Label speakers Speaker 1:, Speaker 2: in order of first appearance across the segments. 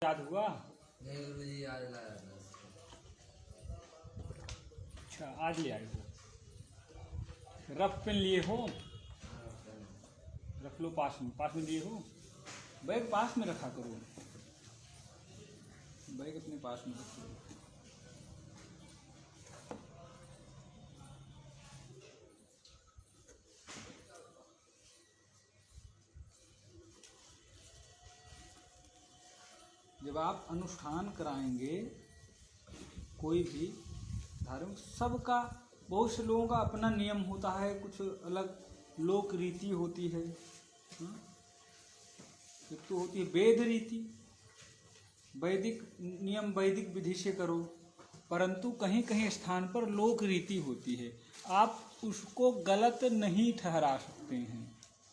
Speaker 1: याद हुआ?
Speaker 2: नहीं गुरु जी, याद लाया था।
Speaker 1: अच्छा, आज ले आए हो? रफ पेन लिए हो? रख लो, पास में लिए हो? बैग पास में रखा करो, बैग अपने पास में रखो। जब आप अनुष्ठान कराएंगे कोई भी धार्मिक, सबका बहुत से लोगों का अपना नियम होता है, कुछ अलग लोक रीति होती है। एक तो होती है वेद रीति, वैदिक नियम वैदिक विधि से करो, परंतु कहीं कहीं स्थान पर लोक रीति होती है, आप उसको गलत नहीं ठहरा सकते हैं।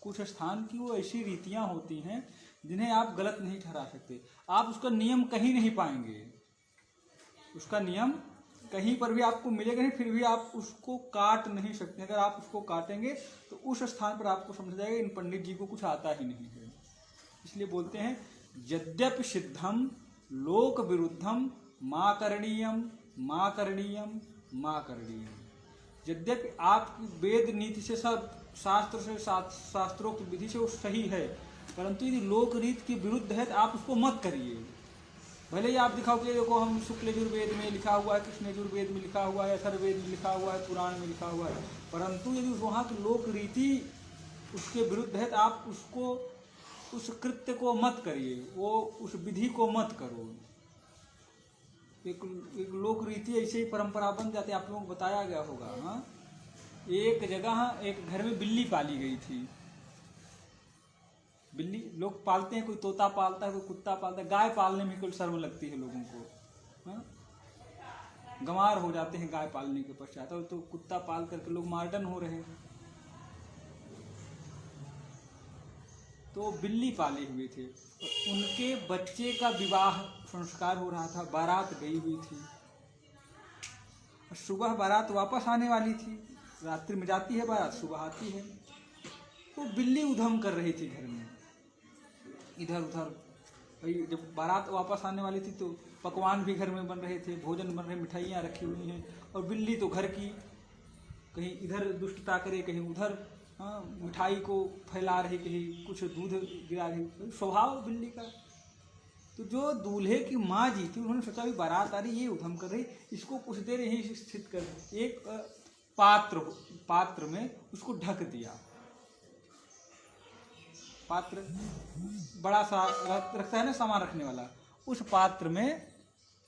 Speaker 1: कुछ स्थान की वो ऐसी रीतियां होती हैं जिन्हें आप गलत नहीं ठहरा सकते। आप उसका नियम कहीं नहीं पाएंगे, उसका नियम कहीं पर भी आपको मिलेगा नहीं, फिर भी आप उसको काट नहीं सकते। अगर आप उसको काटेंगे तो उस स्थान पर आपको समझ जाएगा इन पंडित जी को कुछ आता ही नहीं है। इसलिए बोलते हैं यद्यपि सिद्धम लोक विरुद्धम माँ करणीयम माँ करणीयम माँ करणीयम। यद्यपि आप वेद नीति से सब शास्त्रोक्त विधि से वो सही है, परंतु यदि लोक रीत के विरुद्ध है तो आप उसको मत करिए। भले ही आप दिखाओ कि देखो हम शुक्ल यजुर्वेद में लिखा हुआ है, कृष्ण यजुर्वेद में लिखा हुआ है, अथर्ववेद में लिखा हुआ है, पुराण में लिखा हुआ है, परंतु यदि वहाँ की लोक रीति उसके विरुद्ध है तो आप उसको उस कृत्य को मत करिए, वो उस विधि को मत करो। एक लोक रीति ऐसे ही परंपरा बन जाती है, आप लोगों को बताया गया होगा। हाँ, एक जगह एक घर में बिल्ली पाली गई थी। बिल्ली लोग पालते हैं, कोई तोता पालता है, कोई कुत्ता पालता है, गाय पालने में कोई शर्म लगती है लोगों को। हाँ, गंवार हो जाते हैं गाय पालने के पश्चात, और तो कुत्ता पाल करके लोग मॉडर्न हो रहे हैं। तो बिल्ली पाले हुए थे, उनके बच्चे का विवाह संस्कार हो रहा था, बारात गई हुई थी, सुबह बारात वापस आने वाली थी। रात्रि में जाती है बारात, सुबह आती है। तो बिल्ली उधम कर रही थी घर में, इधर उधर। भाई जब बारात वापस आने वाली थी तो पकवान भी घर में बन रहे थे, भोजन बन रहे, मिठाइयाँ रखी हुई हैं, और बिल्ली तो घर की कहीं इधर दुष्टता करे, कहीं उधर मिठाई को फैला रही, कहीं कुछ दूध गिरा रही। स्वभाव बिल्ली का। तो जो दूल्हे की माँ जी थी, उन्होंने सोचा भी बारात आ रही, ये उधम कर रही, इसको कुछ देर यहीं स्थित कर एक पात्र में उसको ढक दिया। पात्र बड़ा सा रखता है ना, सामान रखने वाला, उस पात्र में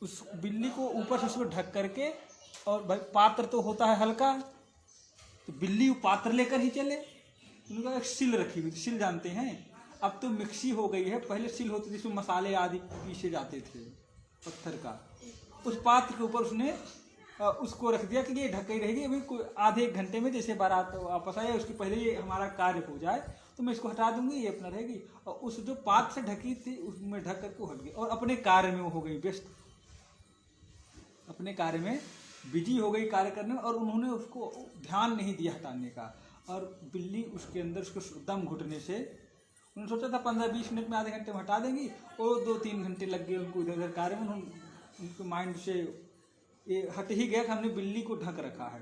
Speaker 1: उस बिल्ली को ऊपर से उसको ढक करके, और भाई पात्र तो होता है हल्का, तो बिल्ली वो पात्र लेकर ही चले। उनका एक सिल रखी हुई, सिल जानते हैं, अब तो मिक्सी हो गई है, पहले सिल होती थी जिसमें मसाले आदि पीसे जाते थे पत्थर का। उस पात्र के ऊपर उसने उसको रख दिया कि ये ढक ही रहेगी, अभी कोई आधे एक घंटे में जैसे बारात वापस आए उसके पहले ये हमारा कार्य हो जाए तो मैं इसको हटा दूंगी, ये अपना रहेगी। और उस जो पात्र से ढकी थी उसमें ढक करके हट गई, और अपने कार्य में वो हो गई व्यस्त, अपने कार्य में बिजी हो गई कार्य करने में, और उन्होंने उसको ध्यान नहीं दिया हटाने का। और बिल्ली उसके अंदर उसको दम घुटने से, उन्होंने सोचा था 15-20 मिनट में, आधे घंटे में हटा देंगी, और 2-3 घंटे लग गए उनको इधर उधर कार्य में। उनके माइंड से ये हट ही गया कि हमने बिल्ली को ढक रखा है।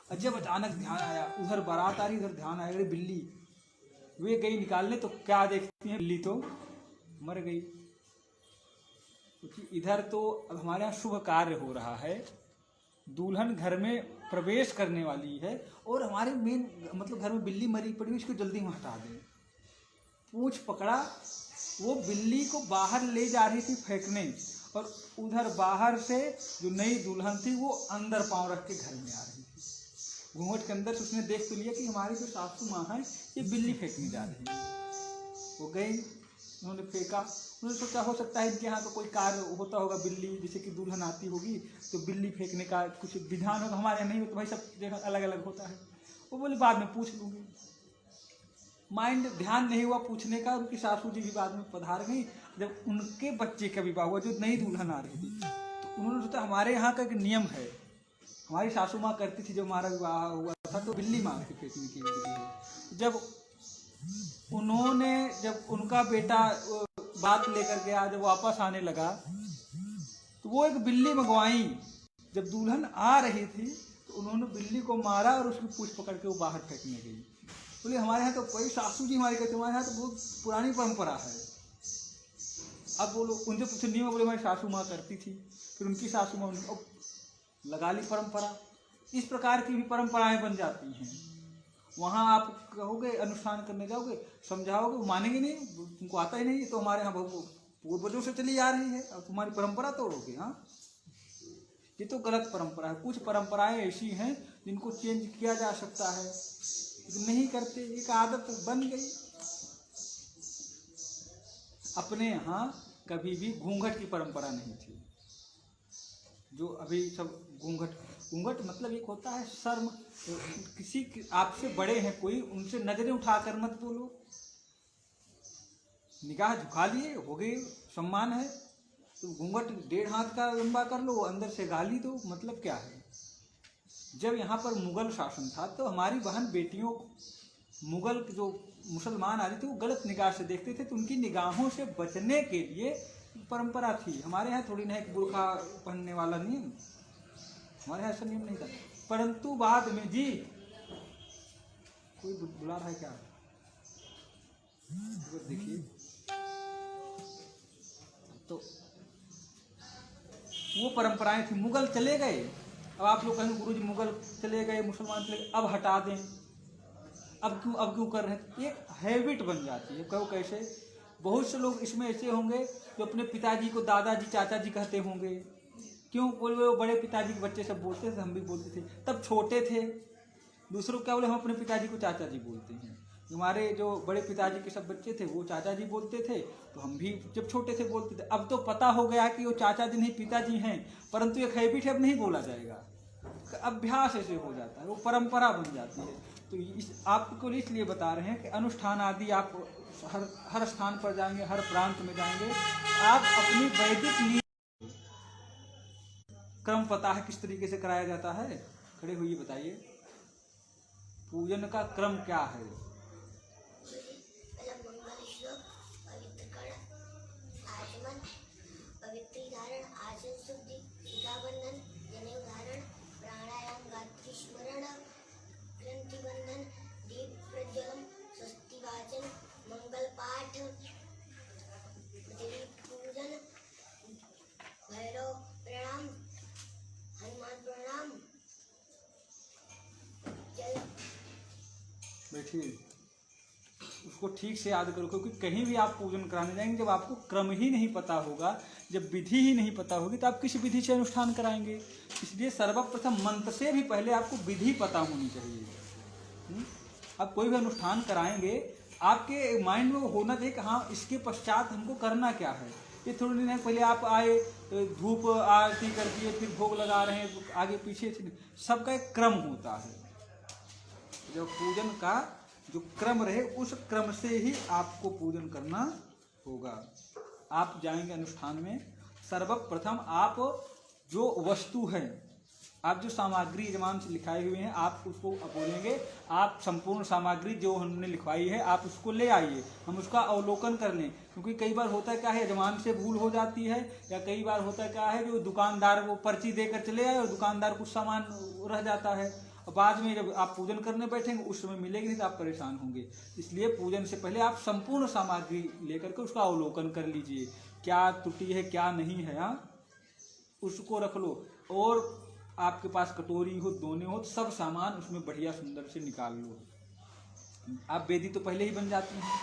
Speaker 1: और जब अचानक ध्यान आया, उधर बारात आ रही, उधर ध्यान आया, अरे बिल्ली, वे गई निकालने तो क्या देखती है, बिल्ली तो मर गई। क्योंकि इधर तो अब हमारे यहाँ शुभ कार्य हो रहा है, दुल्हन घर में प्रवेश करने वाली है, और हमारे मेन मतलब घर में बिल्ली मरी पड़ी, इसको जल्दी में हटा दें। पूंछ पकड़ा, वो बिल्ली को बाहर ले जा रही थी फेंकने, और उधर बाहर से जो नई दुल्हन थी वो अंदर पाँव रख के घर में आ रही थी। घूंघट के अंदर से उसने देख तो लिया कि हमारी जो सासू माँ है ये बिल्ली फेंकने जा रही है। वो गई, उन्होंने फेंका, उन्होंने सोचा हो सकता है इनके यहाँ का कोई कार्य होता होगा, बिल्ली जैसे कि दुल्हन आती होगी तो बिल्ली फेंकने का कुछ विधान होगा, हमारे यहाँ नहीं होता, भाई सब जगह अलग अलग होता है। वो बोले बाद में पूछ लूँगी। माइंड ध्यान नहीं हुआ पूछने का, उनकी सासू जी भी बाद में पधार गई। जब उनके बच्चे का विवाह हुआ, जो नई दुल्हन आ रही थी, तो उन्होंने सोचा हमारे यहाँ का एक नियम है, हमारी सासू माँ करती थी, जब हमारा विवाह हुआ था तो बिल्ली माँ की फेंकने की। जब उन्होंने, जब उनका बेटा बात लेकर के आज जब वापस आने लगा तो वो एक बिल्ली मंगवाई। जब दुल्हन आ रही थी तो उन्होंने बिल्ली को मारा और उसकी पूंछ पकड़ के वो बाहर फेंकने गई। बोले हमारे यहाँ तो कोई सासू जी हमारे कहते हमारे यहाँ तो बहुत पुरानी परंपरा है। अब बोलो उनसे पूछे नहीं, बोले हमारी सासू माँ करती थी, फिर उनकी सासू माँ लगा ली परंपरा। इस प्रकार की भी परंपराएं बन जाती हैं। वहाँ आप कहोगे अनुष्ठान करने जाओगे, समझाओगे, वो मानेंगे नहीं, तुमको आता ही नहीं, तो हमारे यहाँ पूर्वजों से चली आ रही है, अब तुम्हारी परंपरा तोड़ोगे। हाँ, ये तो गलत परंपरा है। कुछ परंपराएं ऐसी हैं जिनको चेंज किया जा सकता है, नहीं करते, एक आदत बन गई। अपने यहाँ कभी भी घूंघट की परंपरा नहीं थी। जो अभी सब घूंघट मतलब एक होता है शर्म, किसी आपसे बड़े हैं कोई, उनसे नजरें उठाकर मत बोलो, निगाह झुका लिए हो गई, सम्मान है। तो घूंघट 1.5 हाथ का लंबा कर लो, अंदर से गाली दो, मतलब क्या है। जब यहाँ पर मुगल शासन था तो हमारी बहन बेटियों को मुगल जो मुसलमान आदि थे वो गलत निगाह से देखते थे, तो उनकी निगाहों से बचने के लिए परंपरा थी। हमारे यहाँ थोड़ी ना एक बुर्खा पहनने वाला नियम, हमारे यहाँ ऐसा नियम नहीं था। परंतु बाद में जी कोई बुला रहा है क्या, देखिए, तो वो परंपराएं थी। मुगल चले गए, अब आप लोग कहेंगे गुरुजी मुगल चले गए, मुसलमान चले गए, अब हटा दें, अब क्यों कर रहे हैं। एक हैबिट बन जाती है। कहो कैसे, बहुत से लोग इसमें ऐसे होंगे जो अपने पिताजी को दादाजी चाचा जी कहते होंगे। क्यों बोले, वो बड़े पिताजी के बच्चे सब बोलते थे, हम भी बोलते थे, तब छोटे थे। दूसरों क्या बोले, हम अपने पिताजी को चाचा जी बोलते हैं। हमारे जो बड़े पिताजी के सब बच्चे थे वो चाचा जी बोलते थे, तो हम भी जब छोटे थे बोलते थे। अब तो पता हो गया कि वो चाचा जी नहीं पिताजी हैं, परंतु एक हैबिट है, अब नहीं बोला जाएगा, अभ्यास ऐसे हो जाता है, वो परंपरा बन जाती है। तो इस आपको इसलिए बता रहे हैं कि अनुष्ठान आदि आप हर स्थान पर जाएंगे, हर प्रांत में जाएंगे, आप अपनी वैदिक क्रम पता है किस तरीके से कराया जाता है। खड़े हुए बताइए, पूजन का क्रम क्या है।
Speaker 3: मंगल पाठ, देवी पूजन, भैरव प्रणाम, हनुमान प्रणाम।
Speaker 1: बैठिए, उसको ठीक से याद करो, क्योंकि कहीं भी आप पूजन कराने जाएंगे, जब आपको क्रम ही नहीं पता होगा, जब विधि ही नहीं पता होगी, तो आप किस विधि से अनुष्ठान कराएंगे। इसलिए सर्वप्रथम मंत्र से भी पहले आपको विधि पता होनी चाहिए। अब कोई भी अनुष्ठान कराएंगे, आपके माइंड में होना चाहिए कि हाँ इसके पश्चात हमको करना क्या है। ये थोड़ी नहीं पहले आप आए, धूप आरती कर दिए, फिर भोग लगा रहे हैं, आगे पीछे, सबका एक क्रम होता है। जब पूजन का जो क्रम रहे, उस क्रम से ही आपको पूजन करना होगा। आप जाएंगे अनुष्ठान में, सर्वप्रथम आप जो वस्तु है, आप जो सामग्री यजमान से लिखाए हुए हैं, आप उसको बोलेंगे, आप संपूर्ण सामग्री जो हमने लिखवाई है आप उसको ले आइए, हम उसका अवलोकन कर लें। क्योंकि कई बार होता है क्या है, यजमान से भूल हो जाती है, या कई बार होता है क्या है, जो दुकानदार वो पर्ची देकर चले आए और दुकानदार कुछ सामान रह जाता है, और बाद में जब आप पूजन करने बैठेंगे उस समय मिलेगी नहीं तो आप परेशान होंगे। इसलिए पूजन से पहले आप संपूर्ण सामग्री लेकर के उसका अवलोकन कर लीजिए, क्या त्रुटि है क्या नहीं है, उसको रख लो। और आपके पास कटोरी हो, दोने हो, तो सब सामान उसमें बढ़िया सुंदर से निकाल लो। आप वेदी तो पहले ही बन जाती हैं,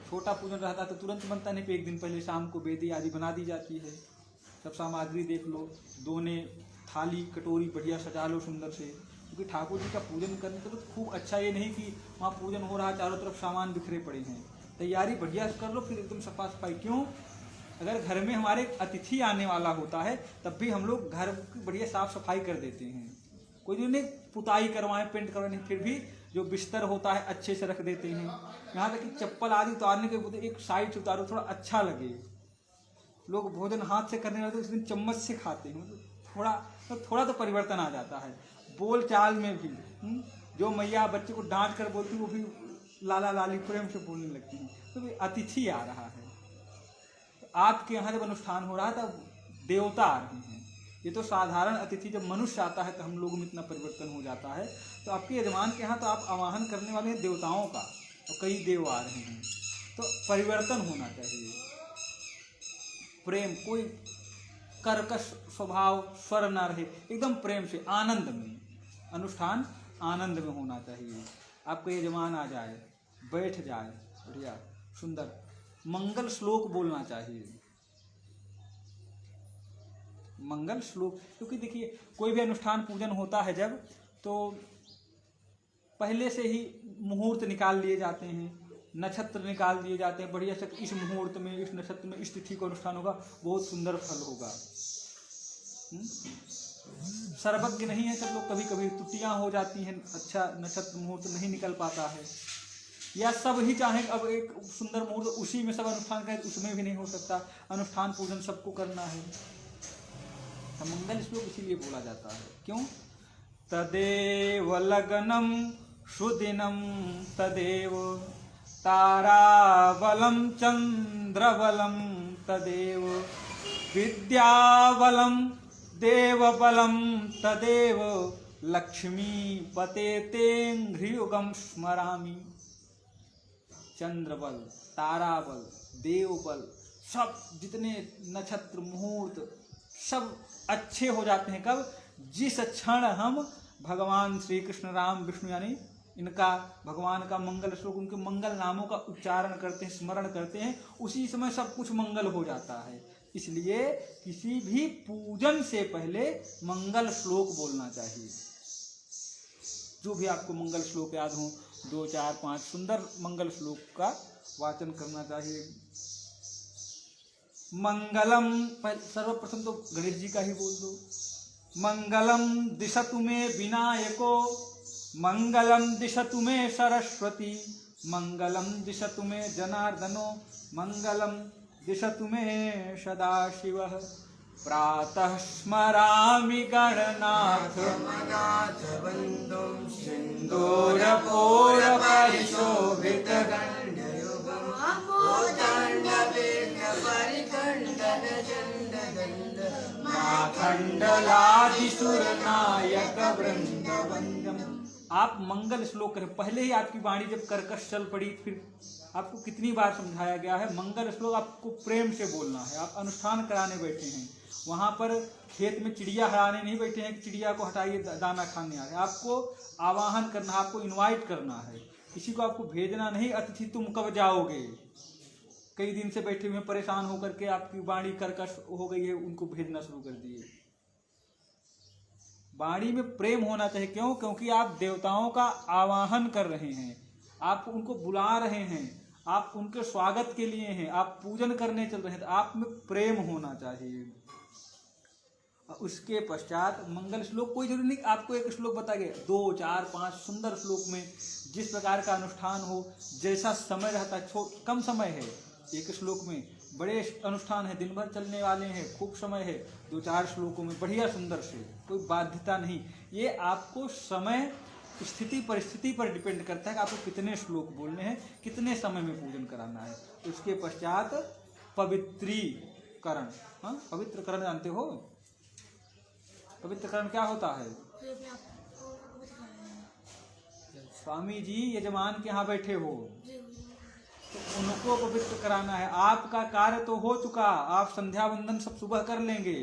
Speaker 1: छोटा पूजन रहता तो तुरंत बनता नहीं, एक दिन पहले शाम को वेदी आदि बना दी जाती है। सब सामग्री देख लो, दोने, थाली, कटोरी बढ़िया सजा लो सुंदर से, क्योंकि ठाकुर जी का पूजन करने के लिए खूब अच्छा, ये नहीं कि वहाँ पूजन हो रहा है चारों तरफ सामान बिखरे पड़े हैं, तैयारी बढ़िया कर लो, फिर एकदम सफा सफाई। क्यों, अगर घर में हमारे अतिथि आने वाला होता है तब भी हम लोग घर की बढ़िया साफ सफाई कर देते हैं, कोई जो नहीं पुताई करवाएं, पेंट करवाएं, फिर भी जो बिस्तर होता है अच्छे से रख देते हैं। यहाँ तक कि चप्पल आदि उतारने के बाद एक साइड से उतारो, थोड़ा अच्छा लगे। लोग भोजन हाथ से करने वाले तो उस दिन चम्मच से खाते हैं, थोड़ा तो परिवर्तन आ जाता है। बोल चाल में भी जो मैया बच्चे को डांट कर बोलती वो भी लाला लाली प्रेम से बोलने लगती हैं, तो अतिथि आ रहा है, आपके यहाँ जब अनुष्ठान हो रहा है तब देवता आ रहे हैं। ये तो साधारण अतिथि जब मनुष्य आता है तो हम लोगों में इतना परिवर्तन हो जाता है। तो आपके यजमान के यहाँ तो आप आवाहन करने वाले हैं देवताओं का, और कई देव आ रहे हैं, तो परिवर्तन होना चाहिए। प्रेम, कोई कर्कश स्वभाव स्वर न रहे, एकदम प्रेम से आनंद में, अनुष्ठान आनंद में होना चाहिए। आपका यजमान आ जाए, बैठ जाए, बढ़िया सुंदर मंगल श्लोक बोलना चाहिए, मंगल श्लोक। क्योंकि देखिए कोई भी अनुष्ठान पूजन होता है जब, तो पहले से ही मुहूर्त निकाल लिए जाते हैं, नक्षत्र निकाल दिए जाते हैं, बढ़िया से इस मुहूर्त में, इस नक्षत्र में, इस तिथि को अनुष्ठान होगा, बहुत सुंदर फल होगा। सर्वज्ञ नहीं है सब लोग, कभी कभी त्रुटियां हो जाती हैं, अच्छा नक्षत्र मुहूर्त नहीं निकल पाता है, या सब ही चाहें अब एक सुंदर मुहूर्त उसी में सब अनुष्ठान करें, उसमें भी नहीं हो सकता। अनुष्ठान पूजन सबको करना है, तो मंगल श्लोक इसीलिए बोला जाता है। क्यों? तदेव लग्नम सुदिनम तदेव ताराबलम चंद्रबलम तदेव विद्याबलम देवबलम तदेव लक्ष्मीपते तेऽङ्घ्रियुगं स्मरामि। चंद्रबल, ताराबल, देवबल, सब जितने नक्षत्र मुहूर्त सब अच्छे हो जाते हैं कब? जिस क्षण हम भगवान श्री कृष्ण राम विष्णु यानी इनका भगवान का मंगल श्लोक, उनके मंगल नामों का उच्चारण करते हैं, स्मरण करते हैं, उसी समय सब कुछ मंगल हो जाता है। इसलिए किसी भी पूजन से पहले मंगल श्लोक बोलना चाहिए। जो भी आपको मंगल श्लोक याद हो, 2, 4, 5 सुंदर मंगल श्लोक का वाचन करना चाहिए। मंगलम, सर्वप्रथम तो गणेश जी का ही बोल दो। मंगलम दिशतु मे विनायको, मंगलम दिशतु मे सरस्वती, मंगलम दिशतु मे जनार्दनो, मंगलम दिशतु मे सदाशिवः। प्रातः स्मरामि गणनाथ खंडलादिसुरनायक वृंदवंदम। आप मंगल श्लोक करें। पहले ही आपकी वाणी जब कर्कश चल पड़ी, फिर आपको कितनी बार समझाया गया है मंगल श्लोक आपको प्रेम से बोलना है। आप अनुष्ठान कराने बैठे हैं, वहाँ पर खेत में चिड़िया हराने नहीं बैठे हैं कि चिड़िया को हटाइए दाना खाने आ रहे। आपको आवाहन करना, आपको इनवाइट करना है, किसी को आपको भेजना नहीं। अतिथि तुम कब जाओगे, कई दिन से बैठे हुए परेशान होकर के आपकी वाणी कर्कश हो गई है, उनको भेजना शुरू कर दिए। वाणी में प्रेम होना चाहिए। क्यों? क्योंकि आप देवताओं का आवाहन कर रहे हैं, आप उनको बुला रहे हैं, आप उनके स्वागत के लिए हैं, आप पूजन करने चल रहे हैं, तो आप में प्रेम होना चाहिए। उसके पश्चात मंगल श्लोक, कोई जरूरी नहीं आपको एक श्लोक बता गया, 2, 4, 5 सुंदर श्लोक में जिस प्रकार का अनुष्ठान हो, जैसा समय रहता है, कम समय है एक श्लोक में, बड़े अनुष्ठान है, दिन भर चलने वाले हैं, खूब समय है, 2-4 श्लोकों में बढ़िया सुंदर से, कोई बाध्यता नहीं। ये आपको समय स्थिति परिस्थिति पर डिपेंड करता है कि आपको कितने श्लोक बोलने हैं, कितने समय में पूजन कराना है। उसके पश्चात पवित्रीकरण। हाँ, पवित्रकरण जानते हो? पवित्रकरण क्या होता है? स्वामी जी यजमान के यहाँ बैठे हो तो उनको पवित्र कराना है। आपका कार्य तो हो चुका, आप संध्या वंदन सब सुबह कर लेंगे,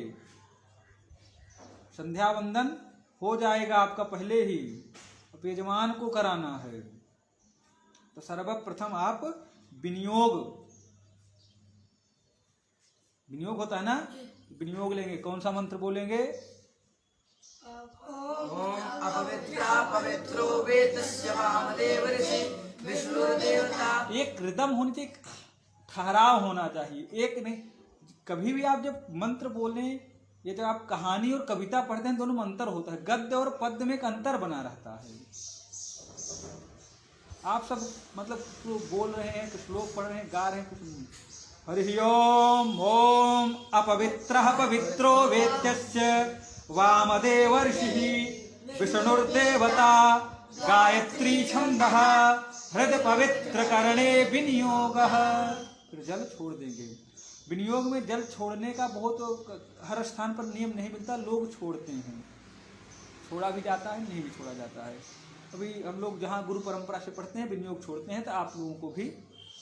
Speaker 1: संध्या वंदन हो जाएगा आपका पहले ही, अब यजमान को कराना है। तो सर्वप्रथम आप विनियोग होता है ना, विनियोग लेंगे। कौन सा मंत्र बोलेंगे?
Speaker 2: पवित्रो वेतस्य वामदेव ऋषि विष्णुर्देवता।
Speaker 1: एक रिदम होनी चाहिए, ठहराव होना चाहिए, एक नहीं। कभी भी आप जब मंत्र बोलें, ये जब आप कहानी और कविता पढ़ते हैं दोनों में अंतर होता है, गद्य और पद्य में एक अंतर बना रहता है। आप सब मतलब बोल रहे हैं, कुछ श्लोक पढ़ रहे हैं, गा रहे हैं, कुछ नहीं। हरि ओम ओम अपवित्रः पवित्रो वेत्यस्य वामदेव ऋषिः विष्णुर्देवता गायत्री छंदः हृदय पवित्र करणे विनियोगः। फिर जल छोड़ देंगे। विनियोग में जल छोड़ने का बहुत हर स्थान पर नियम नहीं मिलता, लोग छोड़ते हैं, छोड़ा भी जाता है, नहीं भी छोड़ा जाता है। अभी हम लोग जहाँ गुरु परंपरा से पढ़ते हैं विनियोग छोड़ते हैं, तो आप लोगों को भी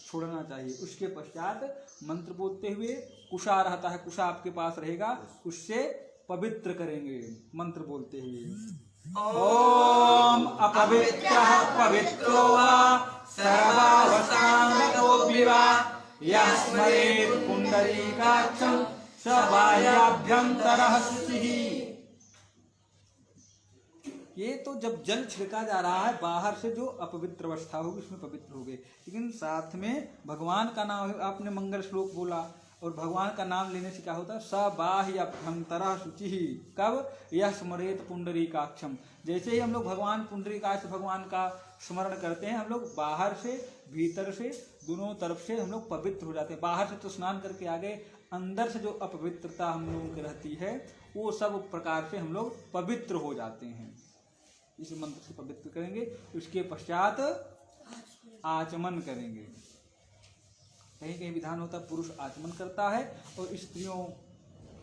Speaker 1: छोड़ना चाहिए। उसके पश्चात मंत्र बोलते हुए कुशा रहता है, कुशा आपके पास रहेगा, उससे पवित्र करेंगे मंत्र बोलते हुए। ओम अपवित्रः पवित्रो वा सर्वावस्थानतोऽपि वा यः स्मरेत् पुण्डरीकाक्षं स बाह्याभ्यन्तरः शुचिः। ये तो जब जल छिड़का जा रहा है बाहर से जो अपवित्र अवस्था होगी उसमें पवित्र हो गए, लेकिन साथ में भगवान का नाम आपने मंगल श्लोक बोला, और भगवान का नाम लेने से क्या होता है, स बाह्याभ्यन्तरः शुचिः। कब? यह स्मरेत पुंडरीकाक्षम। जैसे ही हम लोग भगवान पुंडरीकाक्ष भगवान का स्मरण करते हैं, हम लोग बाहर से भीतर से दोनों तरफ से हम लोग पवित्र हो जाते हैं। बाहर से तो स्नान करके आ गए, अंदर से जो अपवित्रता हम लोगों की रहती है वो सब प्रकार से हम लोग पवित्र हो जाते हैं। इस मंत्र से पवित्र करेंगे। उसके पश्चात आचमन करेंगे। कहीं कहीं विधान होता है पुरुष आचमन करता है और स्त्रियों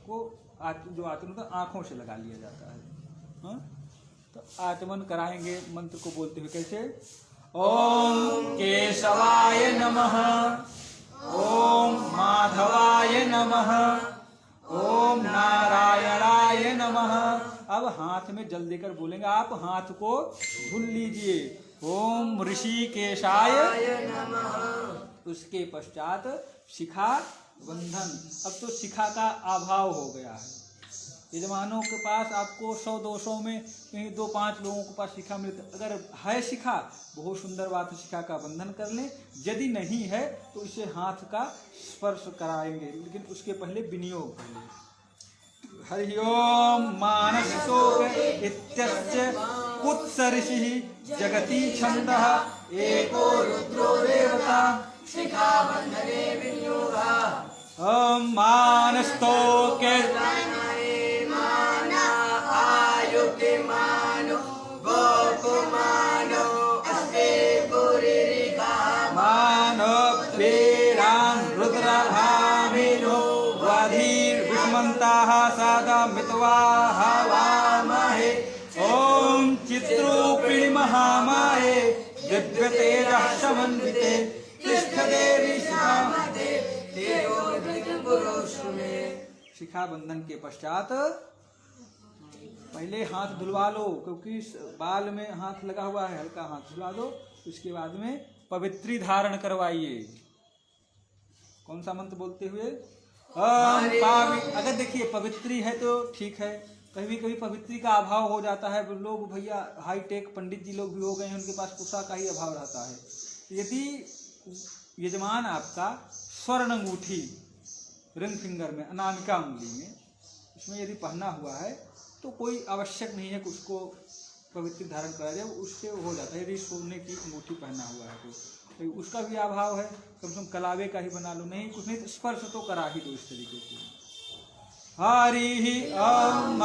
Speaker 1: को जो आचमन होता है आंखों से लगा लिया जाता है। हाँ? तो आचमन कराएंगे मंत्र को बोलते हुए कैसे? ओम केशवाय नमः, ओम माधवाय नमः, ओम नारायणाय नमः। अब हाथ में जल देकर बोलेंगे, आप हाथ को धुल लीजिए। ओम ऋषिकेशाय नमः। उसके पश्चात शिखा बंधन। अब तो शिखा का अभाव हो गया है। यजमानों के पास आपको 100-200 में कहीं 2-5 लोगों के पास शिखा मिलती, अगर है शिखा बहुत सुंदर बात है, शिखा का बंधन कर लें। यदि नहीं है तो इसे हाथ का स्पर्श कराएंगे, लेकिन उसके पहले विनियोग करेंगे। हरि ओम मानसोक इत्यस्य कुत्स ऋषिः जगति छन्दः एको रुद्रो देवता
Speaker 2: शिखा बंधने विनियोगः।
Speaker 1: ओम मानस्तोक
Speaker 2: माना आयुके मानो गोको मानो अस्ते पुरीरिका
Speaker 1: मानो पेरां रुद्रभामिनो वाधीर विष्मन्ताः सादा मित्वा हवामहे। ओम चित्रूपिणी महामाये दिव्यतेजः समन्विते तिष्ठदेवी शिखामते तेजोवृत्तिं पुरुषु मे। शिखा बंधन के पश्चात पहले हाथ धुलवा लो, क्योंकि बाल में हाथ लगा हुआ है, हल्का हाथ धुला दो। उसके बाद में पवित्री धारण करवाइए। कौन सा मंत्र बोलते हुए? अगर देखिए पवित्री है तो ठीक है, कभी कभी पवित्री का अभाव हो जाता है। लोग भैया हाईटेक पंडित जी लोग भी हो गए हैं, उनके पास कुशा का ही अभाव रहता है। यदि यजमान आपका स्वर्ण अंगूठी रिंग फिंगर में अनामिका उंगली में इसमें यदि पहना हुआ है तो कोई आवश्यक नहीं है कि उसको पवित्र धारण करा जाए, उससे हो जाता है। यदि सोने की अंगूठी पहना हुआ है तो उसका भी अभाव है, कम से कम कलावे का ही बना लो। नहीं कुछ नहीं तो स्पर्श तो करा ही दो इस तरीके से। हरि ओम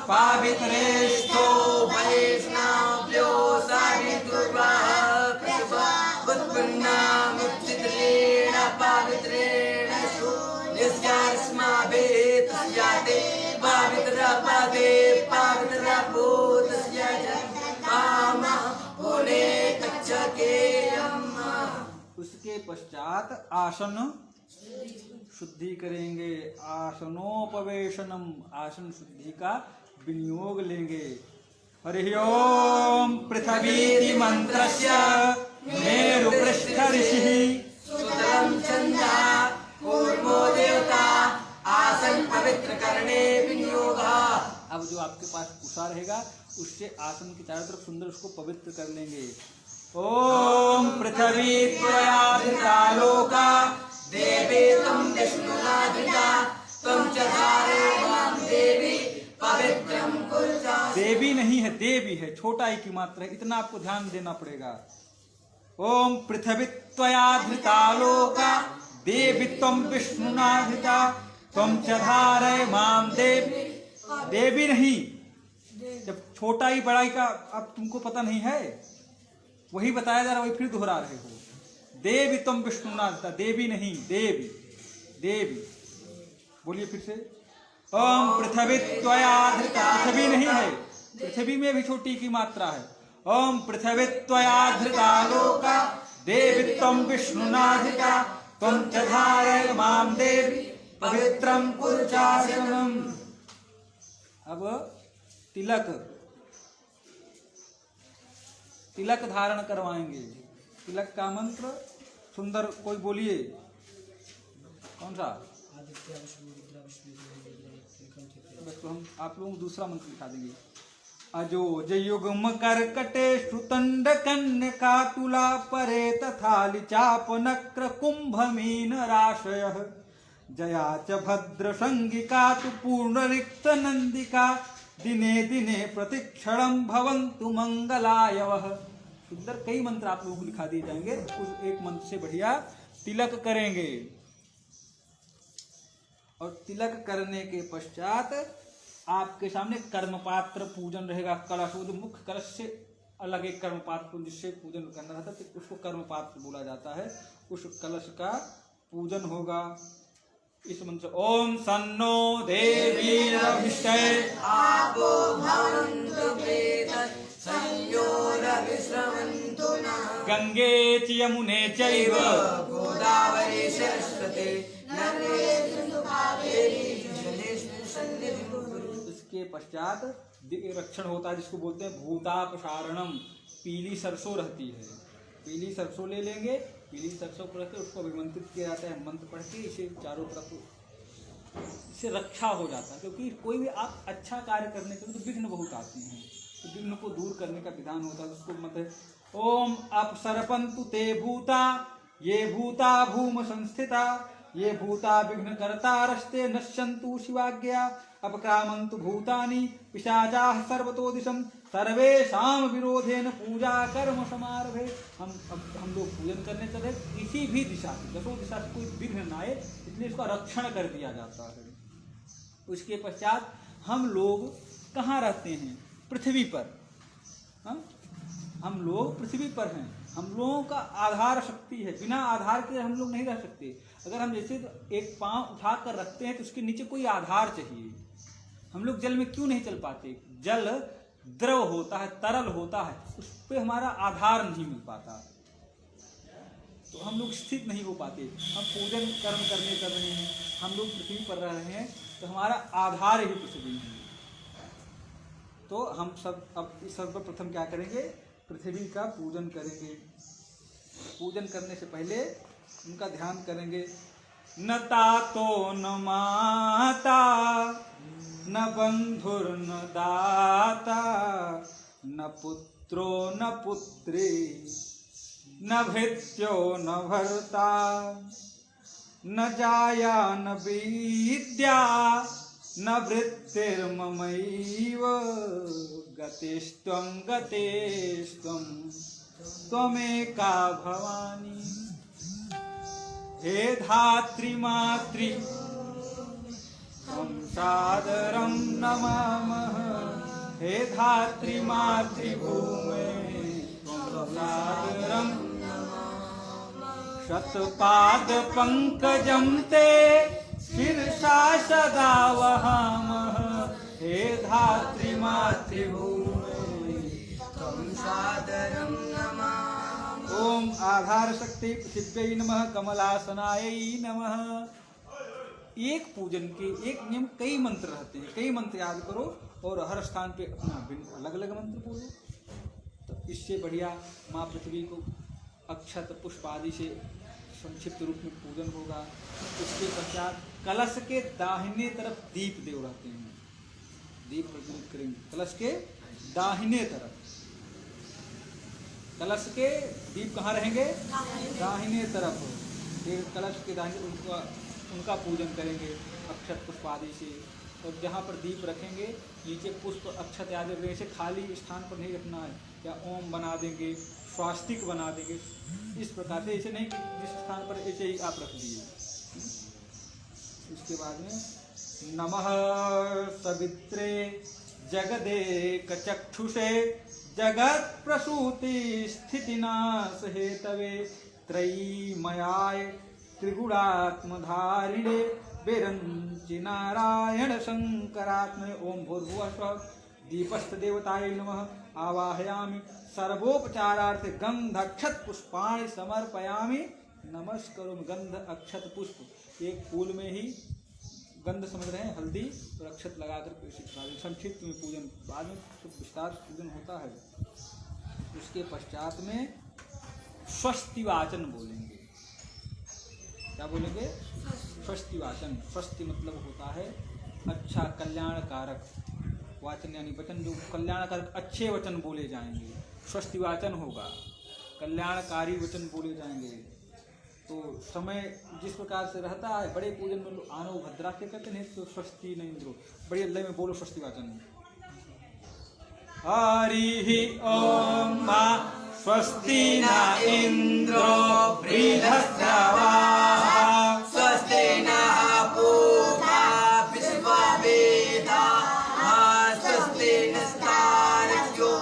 Speaker 1: पवित्रेष्ठो
Speaker 2: वैष्णव्यो सावित्रुर्वाः उत्पन्नामुच्चित्रेण पवित्रेण यस्यास्माभिः तस्याते पवित्रपदे पवित्रभूतस्य कामः पुने गच्छकेयम्।
Speaker 1: उसके पश्चात आसन शुद्धि करेंगे। आसनोपवेशनम, आसन शुद्धि का विनियोग लेंगे। हरि ओम पृथ्वीति मंत्रस्य मेरुपृष्ठ ऋषिः
Speaker 2: सुतलं छन्दः कूर्मो देवता आसन पवित्र करने विनियोगः।
Speaker 1: अब जो आपके पास कुशा रहेगा उससे आसन की चारों तरफ सुंदर उसको पवित्र कर लेंगे। ओम पृथ्वी त्वया लोका
Speaker 2: देवी त्वं विष्णुना धृता त्वं च धारय मां देवी पवित्रं कुरुता।
Speaker 1: देवी नहीं है, देवी है, छोटा ही की मात्रा है, इतना आपको ध्यान देना पड़ेगा। ओम पृथ्वी त्वया धृता लोका देवी त्वं विष्णुना धृता त्वं च धारय मां देवी। देवी नहीं, जब छोटा ही बड़ा ही का अब तुमको पता नहीं है, वही बताया जा रहा, वही फिर दोहरा रहे हो। देवी तुम विष्णुनाथ, देवी नहीं, देवी देवी। बोलिए फिर से। ओम पृथ्वी त्वया धृता, पृथ्वी नहीं है, पृथ्वी में भी छोटी की मात्रा है। ओम पृथ्वी त्वया धृता लोका देवी त्वं विष्णुनाधिका त्वं च धारय मां देवी पवित्रं कुरु चाशनम्। अब तिलक धारण करवाएंगे। तिलक का मंत्र सुंदर कोई बोलिए, कौन सा? बस तो हम आप लोगों को दूसरा मंत्र लिखा देंगे। अजो जयुग्म करकटे श्रुतंड कन्यका तुला परे तथालि चाप नक्र कुंभ मीन राशय जया च भद्र संगिका तु पूर्ण रिक्त नंदिका दिने दिने प्रतिक्षणं भवन्तु मंगलायवः। सुंदर कई मंत्र आप लोगों को लिखा दिए जाएंगे। उस एक मंत्र से बढ़िया तिलक करेंगे और तिलक करने के पश्चात आपके सामने कर्मपात्र पूजन रहेगा। कलश, वो जो मुख्य कलश से अलग एक कर्मपात्र जिससे पूजन करना रहता है तो उसको कर्मपात्र बोला जाता है। उस कलश का पूजन होगा इस मंत्र से। ओम सन्नो देवीरभिष्टये
Speaker 2: आपो भवन्तु प्रेतः संयोरविश्रवन्तु नः।
Speaker 1: गंगे च यमुने चैव
Speaker 2: गोदावरी सरस्वती नर्मदे सिन्धु कावेरी जलेस्मिन् सन्निधिं कुरु।
Speaker 1: इसके पश्चात रक्षण होता है जिसको बोलते हैं भूतापसारणम। पीली सरसों रहती है, पीली सरसों ले लेंगे, पीली सरसों को रख के उसको अभिमंत्रित किया जाता है। मंत्र पढ़ के इसे चारों तरफ इससे रक्षा हो जाता है। क्योंकि कोई भी आप अच्छा कार्य करने के लिए तो विघ्न बहुत आते हैं, तो विघ्न को दूर करने का विधान होता है। उसको मतलब ओम अपसर्पन्तु ते भूता ये भूता भूम संस्थिता ये भूता विघ्न करता रस्ते नश्यन्तु शिवाज्ञा अपक्रामन्तु भूतानि पिशाचाः सर्वतो दिशं सर्वेषां विरोधेन पूजा कर्म समारभे। हम लोग पूजन करने चले किसी भी दिशा से, दसों दिशा से कोई विघ्न न आए, इसलिए इसका रक्षण कर दिया जाता है। उसके पश्चात हम लोग कहाँ रहते हैं? पृथ्वी पर। हम लोग पृथ्वी पर हैं। हम लोगों का आधार शक्ति है, बिना आधार के हम लोग नहीं रह सकते। अगर हम जैसे एक पांव उठा कर रखते हैं तो उसके नीचे कोई आधार चाहिए। हम लोग जल में क्यों नहीं चल पाते? जल द्रव होता है, तरल होता है, उस पर हमारा आधार नहीं मिल पाता, तो हम लोग स्थित नहीं हो पाते। हम पूजन कर्म करने कर रहे हैं, हम लोग पृथ्वी पर रह रहे हैं, तो हमारा आधार ही पृथ्वी है। तो हम सब अब सर्वप्रथम क्या करेंगे? पृथ्वी का पूजन करेंगे। पूजन करने से पहले उनका ध्यान करेंगे। न तातो न माता न बंधुर्न दाता न पुत्रो न पुत्री न भृत्यो न भर्ता न जाया न विद्या न वृत्तिर्ममैव गतिस्त्वं गतेस्त्वं त्वमेका भवानी। हे धात्री मातृ त्वं सादरं नमामः। हे धात्री मातृभूमे त्वं सादरं शतपाद पंकजं ते शीर्षा सदा वहामः। हे धात्री मातृभूमे
Speaker 2: त्वं सादरं नमामः।
Speaker 1: ओम आधार शक्ति पृथिव्यै नमः कमलासनायै नमः। एक पूजन के एक नियम, कई मंत्र रहते हैं, कई मंत्र याद करो और हर स्थान पे अपना अलग अलग मंत्र बोलो। तो इससे बढ़िया माँ पृथ्वी को अक्षत पुष्प आदि से संक्षिप्त रूप में पूजन होगा। उसके पश्चात कलश के दाहिने तरफ दीप देव रहते हैं, दीप प्रज्वलित करेंगे। कलश के दाहिने तरफ, कलश के दीप कहाँ रहेंगे? दाहिने तरफ। फिर कलश के दाहिने उनका पूजन करेंगे अक्षत पुष्प आदि से। और जहाँ पर दीप रखेंगे नीचे पुष्प अक्षत आदि रखेंगे। इसे खाली स्थान पर नहीं रखना है, या ओम बना देंगे, स्वास्तिक बना देंगे, इस प्रकार से। ऐसे नहीं कि जिस स्थान पर ऐसे ही आप रख दिए। उसके बाद में नमः सवित्रे जगदेक चक्षुषे जगत प्रसूति स्थितिनाश हेतवे त्रयीमयाय त्रिगुणात्मधारिणे वेरंचि नारायण शंकरात्मने ओम भूर्भुवः स्वः दीपस्थ देवताय नमः आवाहयामि सर्वोपचारार्थ गंध अक्षत पुष्पाणि समर्पयामि नमस्करोमि। गंध अक्षत पुष्प एक फूल में ही गंध समझ रहे हैं, हल्दी और अक्षत लगाकर संक्षिप्त में पूजन, बाद में विस्तार पूजन होता है। उसके पश्चात में स्वस्ति वाचन बोलेंगे। क्या बोलेंगे? स्वस्ति वाचन। स्वस्ति मतलब होता है अच्छा, कल्याणकारक। वाचन यानी वचन जो कल्याणकारक अच्छे वचन बोले जाएंगे, स्वस्ति वाचन होगा, कल्याणकारी वचन बोले जाएंगे। तो समय जिस प्रकार से रहता है, बड़े पूजन में लोग आनो भद्रा के कहते हैं, तो स्वस्ति न इंद्रो, बड़े अल्लाह में बोलो स्वस्ति वाचन। हरि ओम मा स्वस्ति न इंद्रो बृहस्पतिः
Speaker 2: स्वस्ति नः पूषा विश्ववेदाः स्वस्ति नस्तार्क्ष्यो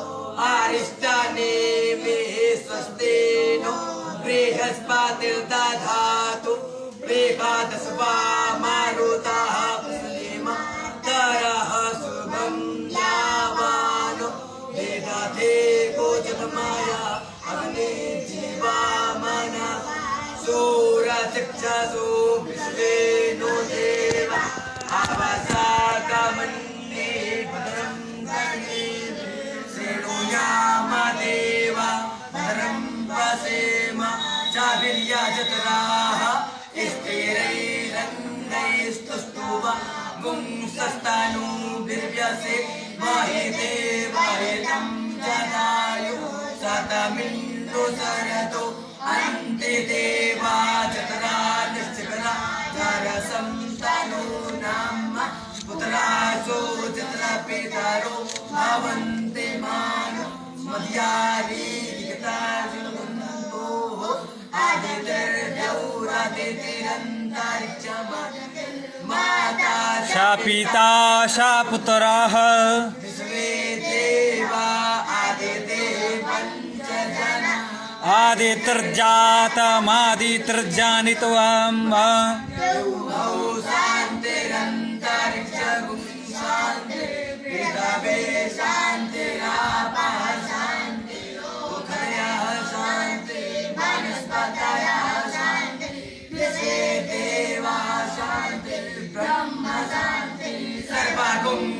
Speaker 2: अरिष्टनेमिः स्वस्ति नो बृहस्पतिर्दधातु एकादशवा मारुतः पुष्टिमन्तरः शुभं यावानो वेदते गोजगमया अग्नि जीवामना सूरचक्षसो विश्वेनो देवा अवसागमन्ये भद्रं कर्णेभिः शृणुयाम देवा भद्रं पश्येम चाभिर्यजत्राः स्थिरैरङ्गैस्तुष्टुवा पुंसस्तनूभिर्व्यसे महि देवहितं जनायुः शतमिन्दु शरतो अन्ते देवा जतरा निश्चकरा जरसं तनूनां पुत्रासो जतरा पितरो भवन्ति मानो मध्यारी
Speaker 1: सा पिता सा पुत्राः आदितिर्जातमादितिर्जानित्वम्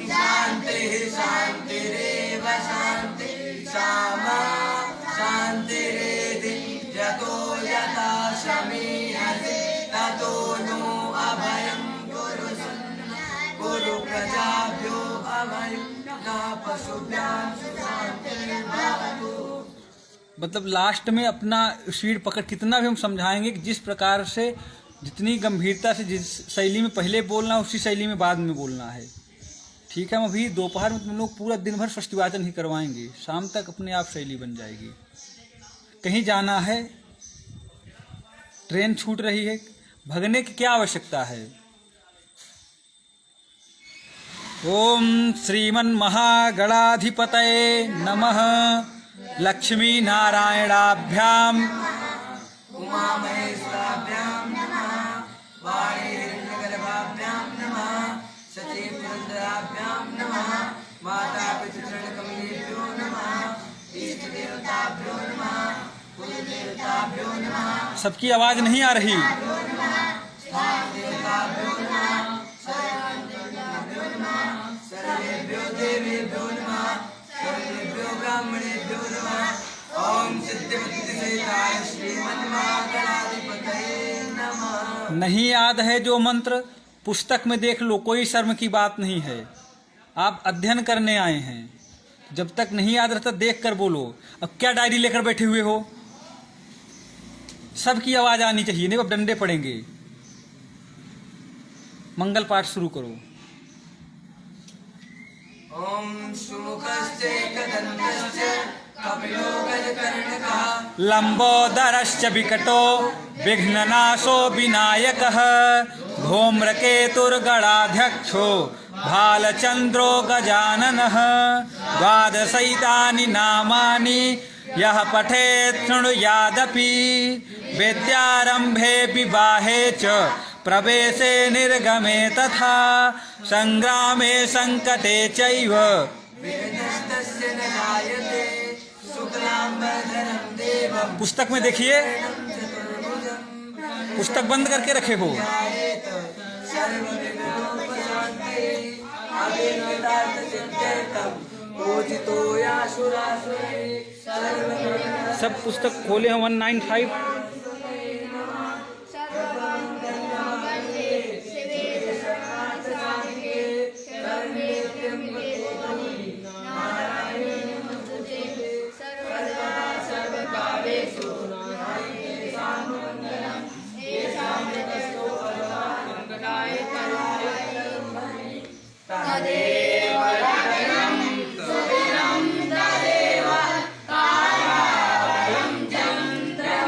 Speaker 2: शांति शांतिरेव शांति क्षमा शांतिरेधि यतो यथा शमीयते ततो नो अभयं कुरु प्रजाभ्यो अभयं न पशुभ्यां शांतिर्भवतु।
Speaker 1: मतलब लास्ट में अपना स्पीड पकड़, कितना भी हम समझाएंगे कि जिस प्रकार से जितनी गंभीरता से जिस शैली में पहले बोलना उसी शैली में बाद में बोलना है। ठीक है, हम अभी दोपहर में तुम लोग पूरा दिन भर स्वस्तिवाचन ही करवाएंगे, शाम तक अपने आप शैली बन जाएगी। कहीं जाना है, ट्रेन छूट रही है, भगने की क्या आवश्यकता है? ओम श्रीमन महागणाधिपतये नमः। लक्ष्मी नारायणाभ्याम
Speaker 2: उमामहेश्वराभ्यां नमः। वाणीहिरण्यगर्भाभ्यां नमः। सचीपुरन्दराभ्यां नमः। मातापितृचरणकमलेभ्यो नमः। इष्टदेवताभ्यो नमः। कुलदेवताभ्यो नमः।
Speaker 1: सबकी आवाज नहीं आ रही।
Speaker 2: देवताभ्यो नमः। सर्वेभ्यो नमः। सर्वेभ्यो देवेभ्यो नमः। सर्वेभ्यो ब्राह्मणेभ्यो नमः। ओम सिद्धिबुद्धिसहिताय श्रीमन्महागणाधिपतये नमः।
Speaker 1: नहीं याद है जो मंत्र, पुस्तक में देख लो, कोई शर्म की बात नहीं है। आप अध्ययन करने आए हैं, जब तक नहीं याद रहता देख कर बोलो। अब क्या डायरी लेकर बैठे हुए हो? सबकी आवाज आनी चाहिए, नहीं अब डंडे पड़ेंगे। मंगल पाठ शुरू करो।
Speaker 2: ओम सुमुखश्चैकदन्तश्च कपिलो गजकर्णकः
Speaker 1: लंबोदरश्च विकटो विघ्ननाशो विनायकः धूम्रकेतुर्गणाध्यक्षो भालचंद्रो गजाननः द्वादशैतानि नामानि यः पठेत् शृणुयादपि विद्यारंभे विवाहे च प्रवेशे निर्गमे तथा संग्रामे संकटे चैव
Speaker 2: विघ्नस्तस्य न जायते शुक्लांबरधरं देवं
Speaker 1: पुस्तक में देखिए, पुस्तक बंद करके रखे हो।
Speaker 2: ध्यायेत सर्वविघ्नोपशान्ते अभिनवतार्थसिद्ध्यर्थं पूजितो यासुरासुरे सर्वविघ्न
Speaker 1: सब पुस्तक खोले हैं 195।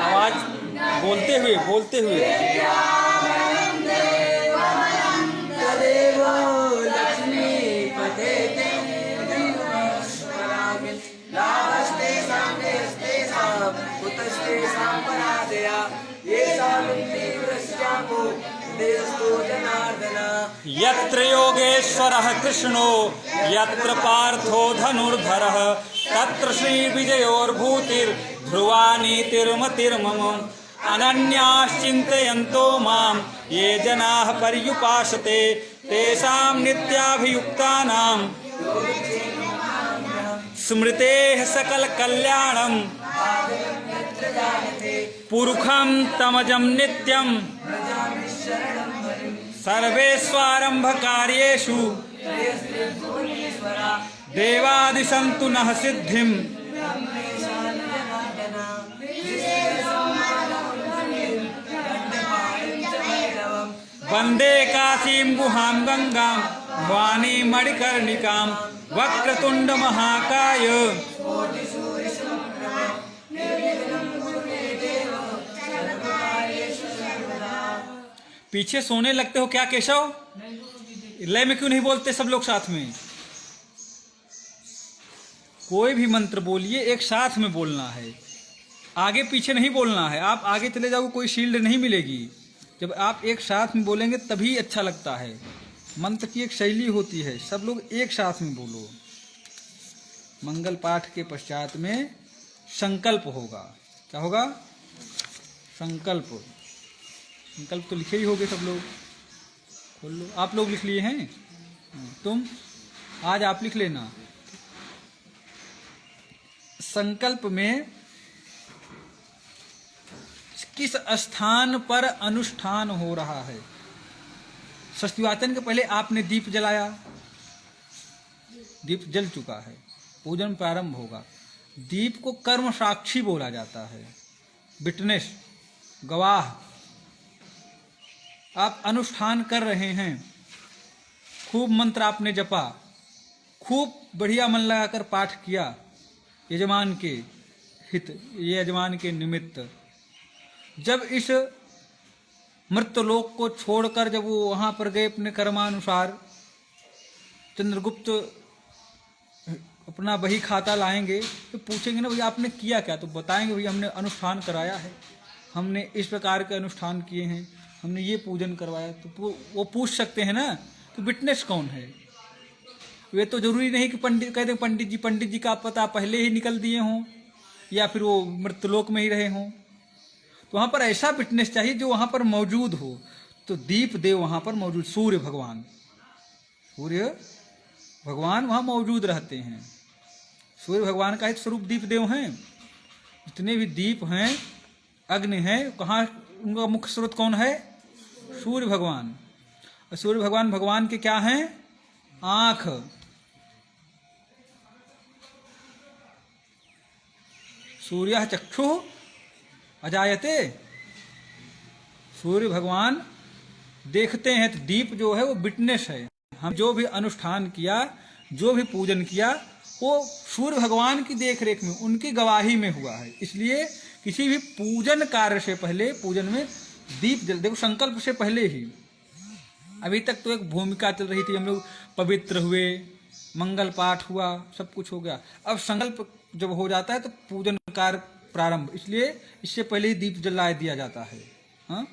Speaker 1: आवाज बोलते हुए
Speaker 2: तदेव लक्ष्मीपते लाभस्तेषां देशस्तेषां कुतस्तेषां पराजया येषां तीव्रस्यापो देशतो जनार्दन
Speaker 1: यत्र योगेश्वरः कृष्णो यत्र पार्थो धनुर्धरः तत्र श्रीविजयोर्भूतिर्ध्रुवा नीतिर्मतिर्मम अनन्याश्चिन्तयन्तो मां ये जनाः पर्युपासते तेषां नित्याभियुक्तानां स्मृतेः सकलकल्याणं पुरुखं तमजं नित्यं सर्वेष्वारम्भकार्येषु देवादिशन्तु नः सिद्धिं वन्दे काशीं गुहां गंगां वाणीं मणिकर्णिकां वक्रतुण्डमहाकाय पीछे सोने लगते हो क्या केशव? लय में क्यों नहीं बोलते सब लोग साथ में? कोई भी मंत्र बोलिए एक साथ में बोलना है, आगे पीछे नहीं बोलना है। आप आगे चले जाओ कोई शील्ड नहीं मिलेगी। जब आप एक साथ में बोलेंगे तभी अच्छा लगता है। मंत्र की एक शैली होती है, सब लोग एक साथ में बोलो। मंगल पाठ के पश्चात में संकल्प होगा। क्या होगा? संकल्प। संकल्प तो लिखे ही होगे सब लोग, खोल लो। आप लोग लिख लिए हैं? तुम आज आप लिख लेना। संकल्प में किस स्थान पर अनुष्ठान हो रहा है? षष्ठीवाचन के पहले आपने दीप जलाया, दीप जल चुका है, पूजन प्रारंभ होगा। दीप को कर्म साक्षी बोला जाता है, विटनेस, गवाह। आप अनुष्ठान कर रहे हैं, खूब मंत्र आपने जपा, खूब बढ़िया मन लगाकर पाठ किया यजमान के हित, यजमान के निमित्त। जब इस मृत्यलोक को छोड़कर जब वो वहाँ पर गए अपने कर्मानुसार, चंद्रगुप्त अपना बही खाता लाएंगे तो पूछेंगे ना भैया आपने किया क्या? तो बताएंगे भैया हमने अनुष्ठान कराया है, हमने इस प्रकार के अनुष्ठान किए हैं, हमने ये पूजन करवाया। तो वो पूछ सकते हैं ना कि विटनेस कौन है। वे तो जरूरी नहीं कि पंडित कहते पंडित जी का पता पहले ही निकल दिए हों या फिर वो मृत्यलोक में ही रहे हों। तो वहाँ पर ऐसा विटनेस चाहिए जो वहाँ पर मौजूद हो। तो दीप देव वहाँ पर मौजूद, सूर्य भगवान वहाँ मौजूद रहते हैं। सूर्य भगवान का एक स्वरूप दीप देव हैं। जितने भी दीप हैं, अग्नि हैं, कहाँ उनका मुख्य स्रोत कौन है? सूर्य भगवान। और सूर्य भगवान भगवान के क्या हैं? आँख। सूर्य चक्षु अजायते। सूर्य भगवान देखते हैं। तो दीप जो है वो विटनेस है। हम जो भी अनुष्ठान किया, जो भी पूजन किया, वो सूर्य भगवान की देख रेख में, उनकी गवाही में हुआ है। इसलिए किसी भी पूजन कार्य से पहले, पूजन में दीप जल, देखो संकल्प से पहले ही। अभी तक तो एक भूमिका चल रही थी, हम लोग पवित्र हुए, मंगल पाठ हुआ, सब कुछ हो गया। अब संकल्प जब हो जाता है तो पूजन कार्य प्रारंभ। इसलिए इससे पहले ही दीप जला दिया जाता है। हाँ,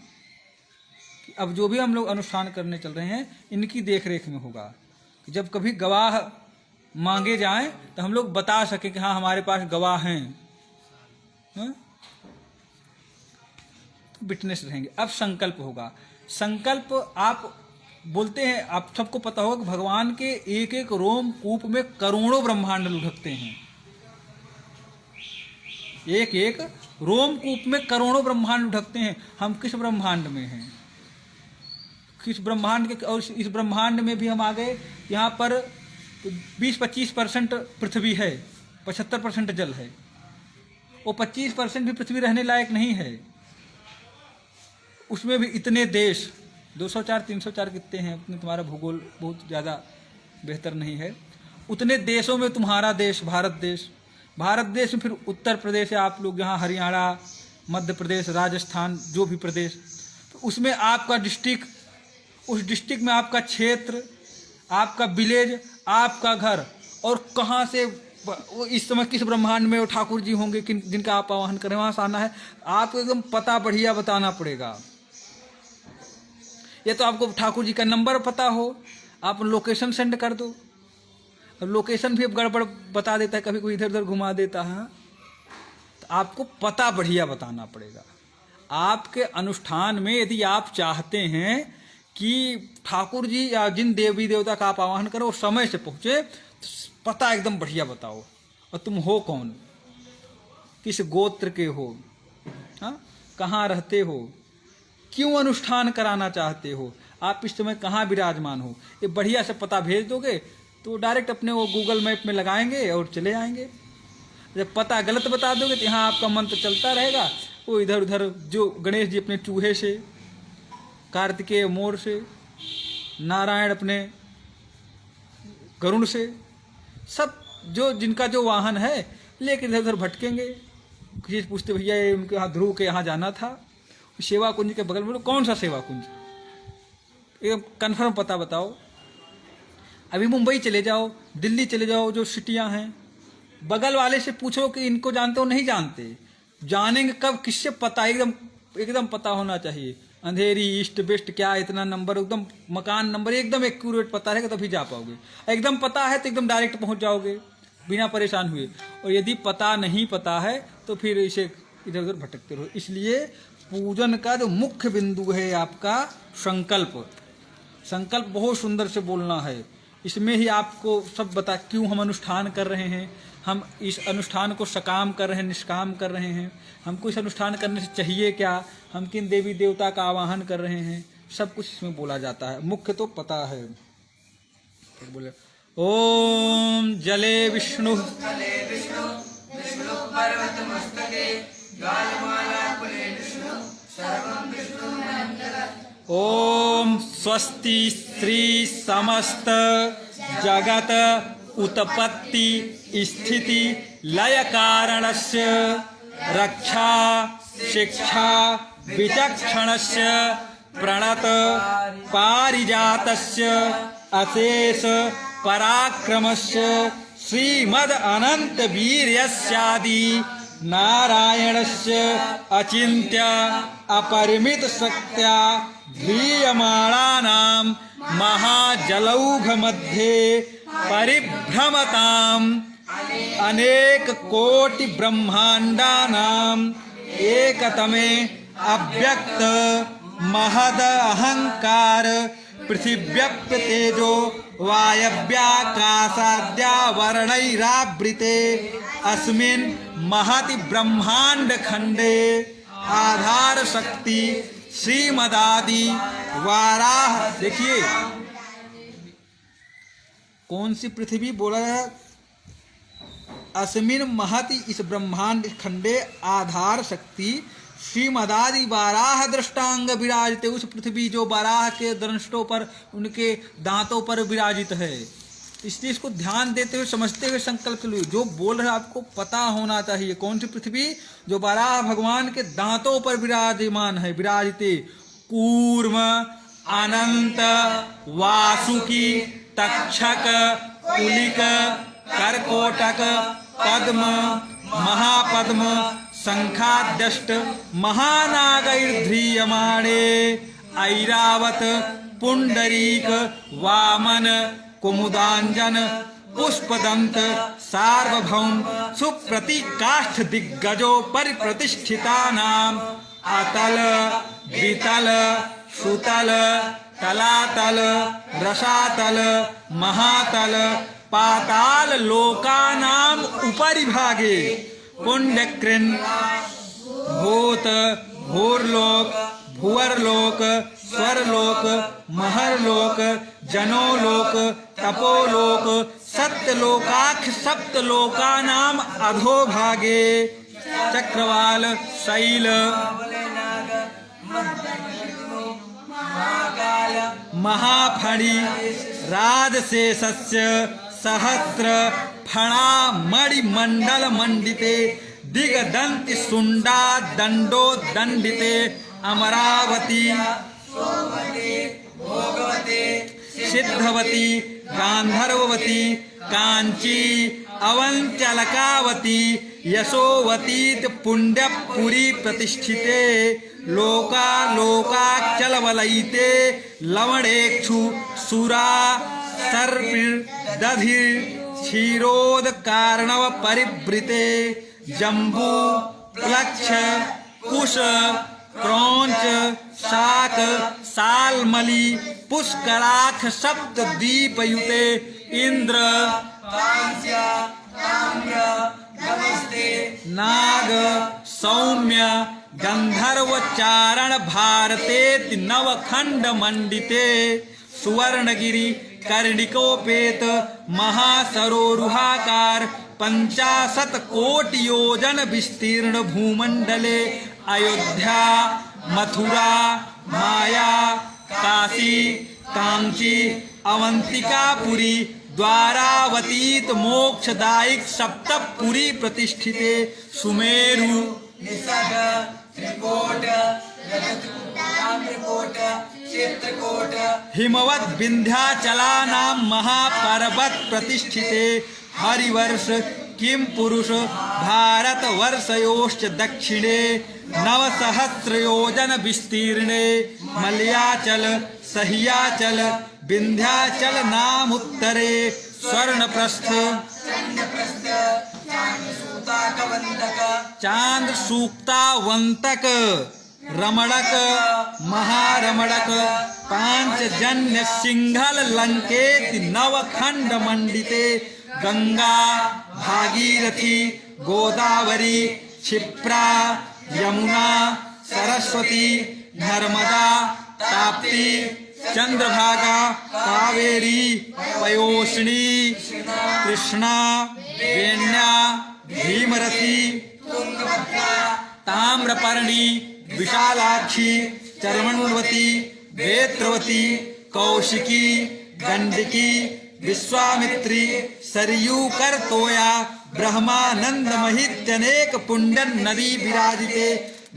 Speaker 1: अब जो भी हम लोग अनुष्ठान करने चल रहे हैं इनकी देख रेख में होगा। जब कभी गवाह मांगे जाएं तो हम लोग बता सकें कि हाँ हमारे पास गवाह हैं, तो विटनेस रहेंगे। अब संकल्प होगा। संकल्प आप बोलते हैं, आप सबको पता होगा कि भगवान के एक एक रोम कूप में करोड़ों ब्रह्मांड लुढ़कते हैं। एक एक रोम कूप में करोड़ों ब्रह्मांड लुढ़कते हैं। हम किस ब्रह्मांड में हैं, किस ब्रह्मांड के, और इस ब्रह्मांड में भी हम आ गए। यहाँ पर 20-25% पृथ्वी है, 75% जल है, वो 25% भी पृथ्वी रहने लायक नहीं है। उसमें भी इतने देश, 204 304 कितने हैं, उतने तुम्हारा भूगोल बहुत ज़्यादा बेहतर नहीं है। उतने देशों में तुम्हारा देश भारत देश, भारत देश में फिर उत्तर प्रदेश है, आप लोग यहाँ हरियाणा, मध्य प्रदेश, राजस्थान, जो भी प्रदेश, तो उसमें आपका डिस्ट्रिक्ट, उस डिस्ट्रिक्ट में आपका क्षेत्र, आपका विलेज, आपका घर, और कहाँ से इस समय किस ब्रह्मांड में वो ठाकुर जी होंगे जिनका आप आवाहन करें, वहाँ से आना है। आपको एकदम पता बढ़िया बताना पड़ेगा। ये तो आपको ठाकुर जी का नंबर पता हो, आप लोकेशन सेंड कर दो। अब लोकेशन भी अब गड़बड़ बता देता है, कभी कोई इधर उधर घुमा देता है। तो आपको पता बढ़िया बताना पड़ेगा। आपके अनुष्ठान में यदि आप चाहते हैं कि ठाकुर जी या जिन देवी देवता का आप आवाहन करो समय से पहुँचे, तो पता एकदम बढ़िया बताओ, और तुम हो कौन, किस गोत्र के हो, हाँ, कहाँ रहते हो, क्यों अनुष्ठान कराना चाहते हो, आप इस समय कहाँ विराजमान हो, ये बढ़िया से पता भेज दोगे तो डायरेक्ट अपने वो गूगल मैप में लगाएंगे और चले आएंगे। जब पता गलत बता दोगे तो यहाँ आपका मंत्र चलता रहेगा, वो इधर उधर, जो गणेश जी अपने चूहे से, कार्तिकेय मोर से, नारायण अपने गरुड़ से, सब जो जिनका जो वाहन है लेके इधर उधर भटकेंगे। किसी से पूछते भैया ये उनके यहाँ ध्रुव के यहाँ जाना था, सेवा कुंज के बगल में, कौन सा सेवा कुंज, एकदम कन्फर्म पता बताओ। अभी मुंबई चले जाओ, दिल्ली चले जाओ, जो सिटियां हैं, बगल वाले से पूछो कि इनको जानते हो, नहीं जानते, जानेंगे कब, किससे पता, एकदम पता होना चाहिए। अंधेरी, ईस्ट वेस्ट, क्या इतना नंबर, एकदम मकान नंबर एकदम एक्यूरेट पता रहेगा तभी जा पाओगे। एकदम पता है तो एकदम डायरेक्ट पहुंच जाओगे बिना परेशान हुए। और यदि पता नहीं पता है तो फिर इसे इधर उधर भटकते रहो। इसलिए पूजन का जो मुख्य बिंदु है आपका संकल्प। संकल्प बहुत सुंदर से बोलना है। इसमें ही आपको सब बता क्यों हम अनुष्ठान कर रहे हैं, हम इस अनुष्ठान को सकाम कर रहे हैं, निष्काम कर रहे हैं, हमको इस अनुष्ठान करने से चाहिए क्या, हम किन देवी देवता का आवाहन कर रहे हैं, सब कुछ इसमें बोला जाता है। मुख्य तो पता है। तो बोले ओम जले विष्णु ओम स्वस्ति श्री समस्त जगत उत्पत्ति स्थिति लय कारणस्य रक्षा शिक्षा विचक्षणस्य प्रणत पारिजातस्य अशेष पराक्रमस्य श्रीमद अनंत वीर्यस्यादि नारायणस्य अचिन्त्य अपरिमित शक्त्या ध्रियमाणानां महाजलौघ मध्ये परिभ्रमताम् अनेक कोटि ब्रह्मांडानां एकतमे अव्यक्त महद अहंकार पृथिव्यप्त तेजो वायव्याकाशाद्या वर्णैरावृते अस्मिन् महति ब्रह्मांड खंडे आधार शक्ति श्रीमदादि वाराह। देखिए कौन सी पृथ्वी बोला है, अस्मिन महति, इस ब्रह्मांड खंडे आधार शक्ति श्रीमदादि वाराह दृष्टांग विराजित, उस पृथ्वी जो वाराह के दंष्टों पर, उनके दांतों पर विराजित है। इसलिए इसको ध्यान देते हुए समझते हुए संकल्प लो। जो बोल रहे आपको पता होना चाहिए कौन सी पृथ्वी, जो वाराह भगवान के दांतों पर विराजमान है, विराजिते कूर्म अनंत वासुकी तक्षक कुलिक करकोटक पद्म महापद्म शंखाद्यष्ट महानागैर्ध्रियमाणे ऐरावत पुंडरीक वामन कुमुदांजन पुष्पदंत सार्वभौम सुप्रतिकाष्ठ दिग्गजो परिप्रतिष्ठितानाम अतल वितल सुतल तलातल रसातल महातल पाताल लोकानाम उपरिभागे पुण्यकृन् भूत भूर्लोक भुवर्लोक स्वर्लोक महर्लोक जनोलोक तपोलोक सत्यलोकाख सप्तलोकानाम अधोभागे चक्रवाल शैल महाफणी राजशेषस्य सहस्र फणा मणिमंडल मंडिते दिगदंति सुंडा दंडो दंडिते अमरावती सिद्धवती गांधर्ववती कांची अवंत्यलकावती यशोवती पुण्यपुरी प्रतिष्ठिते लोकालोकाचलवलयिते लवणेक्षु सुरा सर्पिण दधिर क्षीरोद कार्णव परिवृते जम्बू प्लक्ष कुश क्रौंच शाक सालमली पुष्कराख सप्तद्वीपयुते इंद्र नाग सौम्य गंधर्वचारण भारते नवखंड मंडिते सुवर्णगिरी कर्णिकोपेत महासरोरुहाकार 50 कोटि योजन विस्तीर्ण भूमंडले अयोध्या मथुरा माया काशी कांची अवंतिकापुरी द्वारावतीत मोक्षदायिक सप्तपुरी प्रतिष्ठिते सुमेरु निषद त्रिकोट रजतकोट चित्रकोट हिमवत विंध्याचलानां महापर्वत प्रतिष्ठिते हरिवर्ष किम पुरुष भारत वर्षयोश्च दक्षिणे 9,000 योजन विस्तीर्णे मलयाचल सह्याचल विंध्याचल नाम उत्तरे स्वर्णप्रस्थ चांद सूक्तावंतक रमणक महारमणक पांचजन्य सिंघल लंकेति नवखंड मंडिते गंगा भागीरथी गोदावरी क्षिप्रा यमुना सरस्वती नर्मदा ताप्ती चंद्रभागा कावेरी पयोष्णी कृष्णा वेण्या भीमरथी ताम्रपर्णी विशालाक्षी चर्मण्वती वेत्रवती कौशिकी गंडकी विश्वामित्री सरयू करतोया ब्रह्मानंद महित्यनेक पुंडन नदी विराजिते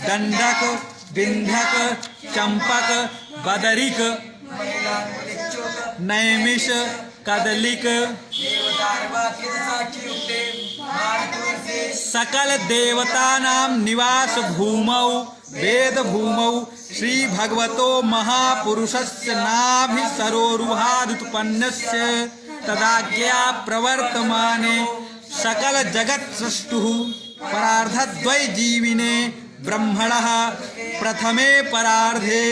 Speaker 1: दंडक विंध्यक चंपक बदरिक नैमिष कदलिक सकल देवतानां निवास भूमौ वेद भूमौ श्री भगवतो महापुरुषस्य नाभि सरोरुहादुत्पन्नस्य तदाज्ञा प्रवर्तमाने सकल जगत् सृष्टुः परार्धद्वय जीविने ब्रह्मणः प्रथमे परार्धे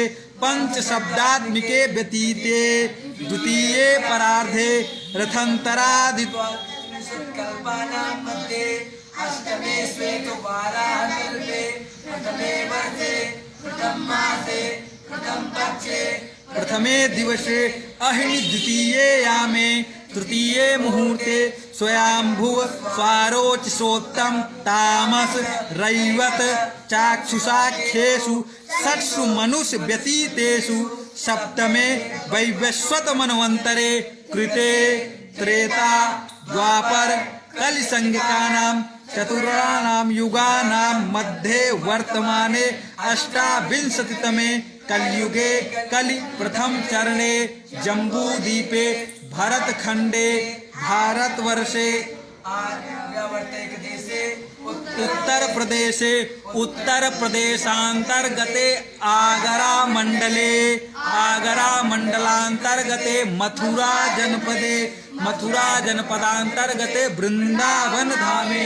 Speaker 1: पंच शब्दात्मिके व्यतीते द्वितीये परार्धे रथंतरादिकल्पानां मध्ये अष्टमे श्वेतवाराहकल्पे प्रथमे वर्षे प्रथम मासे प्रथम पक्षे प्रथमे दिवसे अहिनि द्वितीये यामे तृतीये मुहूर्ते स्वयंभुव स्वारोचिषोत्तम तामस रैवत चाक्षुषाख्येषु षट्सु मनुष्य व्यतीतेषु सप्तमे वैवस्वत मनवंतरे कृते त्रेता द्वापर कलिसंज्ञकानां चतुर्णानां युगानां मध्ये वर्तमाने 28तमे कलयुगे कलि प्रथम चरणे जम्बूद्वीपे भरतखंडे भारतवर्षे आर्यावर्त देशे उत्तर प्रदेशांतर्गते आगरा मंडलांतर्गते मथुरा जनपदांतर्गते वृंदावन धामे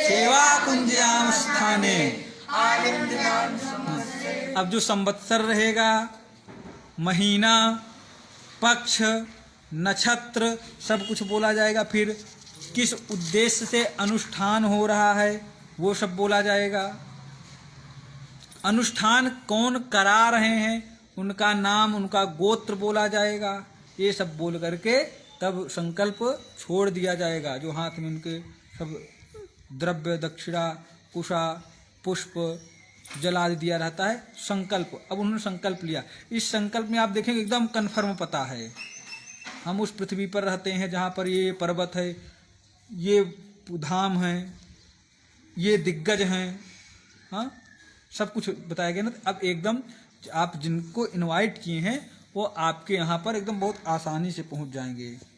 Speaker 1: सेवा कुंजाम स्थाने। अब जो संवत्सर रहेगा, महीना, पक्ष, नक्षत्र सब कुछ बोला जाएगा। फिर किस उद्देश्य से अनुष्ठान हो रहा है वो सब बोला जाएगा। अनुष्ठान कौन करा रहे हैं उनका नाम, उनका गोत्र बोला जाएगा। ये सब बोल करके तब संकल्प छोड़ दिया जाएगा। जो हाथ में उनके सब द्रव्य, दक्षिणा, कुशा, पुष्प, जल आदि दिया रहता है, संकल्प। अब उन्होंने संकल्प लिया। इस संकल्प में आप देखेंगे एकदम कन्फर्म पता है, हम उस पृथ्वी पर रहते हैं जहाँ पर ये पर्वत है, ये धाम हैं, ये दिग्गज हैं, हाँ, सब कुछ बताया गया ना। अब एकदम आप जिनको इनवाइट किए हैं वो आपके यहाँ पर एकदम बहुत आसानी से पहुँच जाएंगे।